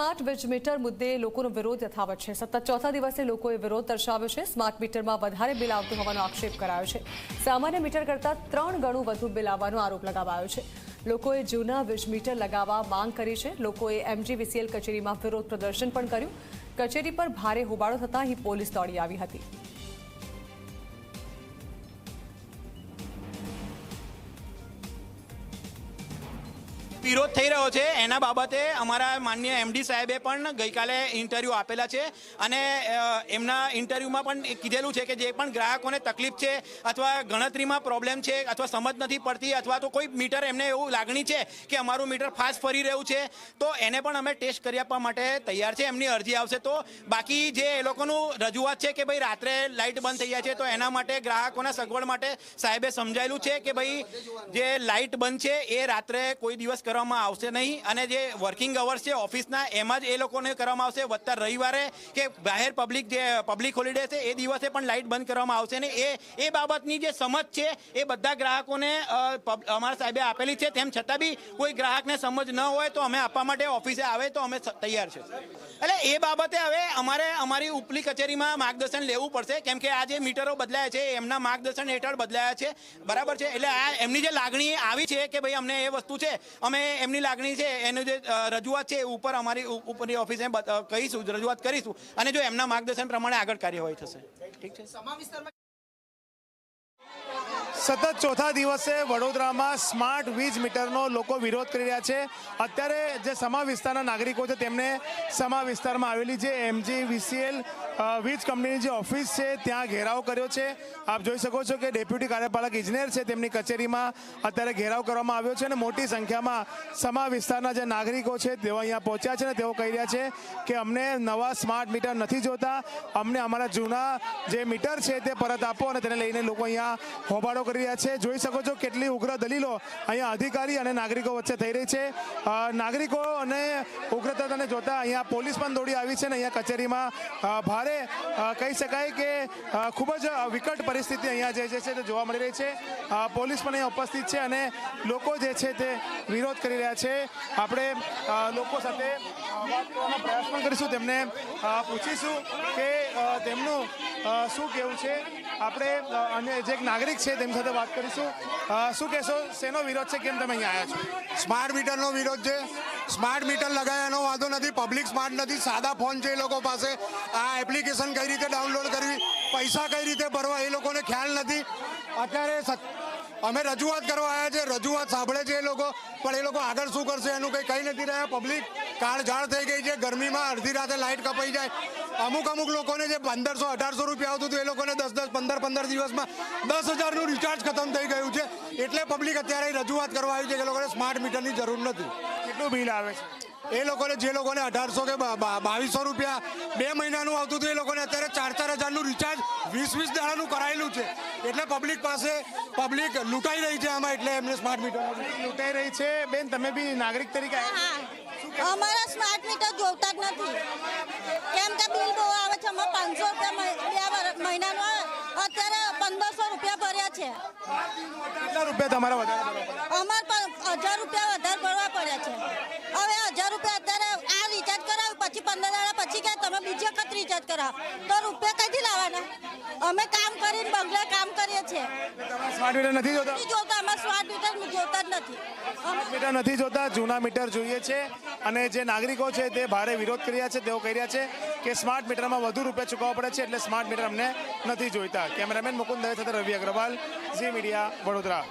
Smart વીજ metre મુદ્દે લોકોનો વિરોધ યથાવત છે। સતત ચોથા દિવસે લોકોએ વિરોધ દર્શાવ્યો છે। સ્માર્ટ મીટરમાં વધારે બિલ આવતું હોવાનો આક્ષેપ કરાયો છે। સામાન્ય મીટર કરતાં 3 ગણું વધુ બિલ આવવાનો આરોપ લગાવાયો છે। લોકોએ જૂના વીજ મીટર લગાવવા માંગ કરી છે। લોકોએ MGVCL કચેરીમાં વિરોધ પ્રદર્શન પણ કર્યું। કચેરી પર ભારે હોબાળો થતાં અહીં પોલીસ દોડી આવી હતી। વિરોધ થઈ રહ્યો છે એના બાબતે અમારા માનનીય MD સાહેબે પણ ગઈકાલે ઇન્ટરવ્યૂ આપેલા છે અને એમના ઇન્ટરવ્યૂમાં પણ કીધેલું છે કે જે પણ ગ્રાહકોને તકલીફ છે અથવા ગણતરીમાં પ્રોબ્લેમ છે અથવા સમજ નથી પડતી અથવા તો કોઈ મીટર એમને એવું લાગણી છે કે અમારું મીટર ફાસ્ટ ફરી રહ્યું છે તો એને પણ અમે ટેસ્ટ કરી આપવા માટે તૈયાર છે। એમની અરજી આવશે તો બાકી જે એ લોકોનું રજૂઆત છે કે ભાઈ રાત્રે લાઇટ બંધ થઈ જાય છે તો એના માટે ગ્રાહકોના સગવડ માટે સાહેબે સમજાયેલું છે કે ભાઈ જે લાઇટ બંધ છે એ રાત્રે કોઈ દિવસ કરવામાં આવશે નહીં અને જે વર્કિંગ અવર્સ છે ઓફિસના એમાં જ એ લોકોને કરવામાં આવશે। વત્તા રવિવારે કે જાહેર પબ્લિક હોલિડે છે એ દિવસે પણ લાઇટ બંધ કરવામાં આવશે ને એ બાબતની જે સમજ છે એ બધા ગ્રાહકોને અમારા સાહેબે આપેલી છે। તેમ છતાં બી કોઈ ગ્રાહકને સમજ ન હોય તો અમે આપવા માટે ઓફિસે આવે તો અમે તૈયાર છે। એટલે એ બાબતે હવે અમારી ઉપલી કચેરીમાં માર્ગદર્શન લેવું પડશે કેમ કે આ જે મીટરો બદલાયા છે એમના માર્ગદર્શન હેઠળ બદલાયા છે બરાબર છે। એટલે આ એમની જે લાગણી આવી છે કે ભાઈ અમને એ વસ્તુ છે અમે એમની લાગણી છે એનું જે રજૂઆત છે ઉપર અમારી ઉપરની ઓફિસે કહીશું રજૂઆત કરીશું અને જો એમના માર્ગદર્શન પ્રમાણે આગળ કાર્યવાહી થશે। ઠીક છે। સતત ચોથા દિવસે વડોદરામાં સ્માર્ટ વીજ મીટરનો લોકો વિરોધ કરી રહ્યા છે। અત્યારે જે સમા વિસ્તારના નાગરિકો છે તેમને સમા વિસ્તારમાં આવેલી જે MGVCL વીજ કંપનીની જે ઓફિસ છે ત્યાં ઘેરાવ કર્યો છે। આપ જોઈ શકો છો કે ડેપ્યુટી કાર્યપાલક ઇજનેર છે તેમની કચેરીમાં અત્યારે ઘેરાવ કરવામાં આવ્યો છે અને મોટી સંખ્યામાં સમા વિસ્તારના જે નાગરિકો છે તેઓ અહીંયા પહોંચ્યા છે અને તેઓ કહી રહ્યા છે કે અમને નવા સ્માર્ટ મીટર નથી જોતા, અમને અમારા જૂના જે મીટર છે તે પરત આપો અને તેને લઈને લોકો અહીંયા હોબાળો કરી રહ્યા છે। જોઈ શકો છો કેટલી ઉગ્ર દલીલો અહીંયા અધિકારી અને નાગરિકો વચ્ચે થઈ રહી છે। નાગરિકો અને ઉગ્રતાને જોતા અહીંયા પોલીસ પણ દોડી આવી છે અને અહીંયા કચેરીમાં ભારે કહી શકાય કે ખૂબ જ વિકટ પરિસ્થિતિ અહીંયા જે છે તે જોવા મળી રહી છે। પોલીસ પણ અહીંયા ઉપસ્થિત છે અને લોકો જે છે તે વિરોધ કરી રહ્યા છે। આપણે લોકો સાથે વાત કરવાનો પ્રયાસ પણ કરીશું, તેમને પૂછીશું કે તેમનું શું કહેવું છે। આપણે અને જે એક નાગરિક છે તેમની સાથે વાત કરીશું। શું કહેશો, શેનો વિરોધ છે, કેમ તમે અહીંયા આવ્યા છો? સ્માર્ટ મીટરનો વિરોધ છે। સ્માર્ટ મીટર લગાવ્યાનો વાંધો નથી, પબ્લિક સ્માર્ટ નથી, સાદા ફોન છે એ લોકો પાસે। આ એપ્લિકેશન કઈ રીતે ડાઉનલોડ કરવી, પૈસા કઈ રીતે ભરવા એ લોકોને ખ્યાલ નથી। અત્યારે અમે રજૂઆત કરવા આવ્યા છે, રજૂઆત સાંભળે છે એ લોકો, પણ એ લોકો આગળ શું કરશે એનું કંઈ કહી નથી રહ્યા। પબ્લિક કાળઝાળ થઈ ગઈ છે, ગરમીમાં અડધી રાતે લાઇટ કપાઈ જાય। અમુક લોકોને જે 1500-1800 રૂપિયા આવતું હતું એ લોકોને 10-15 દિવસમાં 10,000નું રિચાર્જ ખતમ થઈ ગયું છે। એટલે પબ્લિક અત્યારે રજૂઆત કરવા આવી છે કે લોકોને સ્માર્ટ મીટરની જરૂર નથી। કેટલું બિલ આવે છે એ લોકોને, જે લોકોને 1800 કે 2200 રૂપિયા 2 મહિનાનું આવતું હતું એ લોકોને અત્યારે 4,000નું રિચાર્જ 20 દાડાનું કરાયેલું છે। એટલે પબ્લિક લૂંટાઈ રહી છે આમાં, એટલે એમને સ્માર્ટ મીટર લૂંટાઈ રહી છે। બેન, તમે બી નાગરિક તરીકે અમારા સ્માર્ટ મીટર જોતા જ નથી કેમ કે બિલ બહુ આવે છે। અમે 500 રૂપિયા મહિનાનું આવે, અત્યારે 1500 રૂપિયા ભર્યા છે। કેટલા રૂપિયા તમારા વધારે ભરવા પડે? અમારે 1000 રૂપિયા વધારે ભરવા પડ્યા છે। હવે 1000 રૂપિયા અત્યારે આ રિચાર્જ કરાવ્યું પછી 15 દાડા પછી કે તમે બીજી વખત રિચાર્જ કરાવો તો રૂપિયા કઈથી લાવવાના? અમે કામ કરીને બંગલે કામ કરીએ છીએ। સ્માર્ટ મીટર નથી જોતા? અમારે સ્માર્ટ મીટર જોતા જ નથી। સ્માર્ટ મીટર નથી જોતા, જૂના મીટર જોઈએ છે। અને જે નાગરિકો છે તે ભારે વિરોધ કરી રહ્યા છે। તેઓ કહી રહ્યા છે કે સ્માર્ટ મીટરમાં વધુ રૂપિયા ચૂકવવા પડે છે, એટલે સ્માર્ટ મીટર અમને નથી જોઈતા। કેમેરામેન મુકુંદ દવે સાથે રવિ અગ્રવાલ, ઝી મીડિયા, વડોદરા।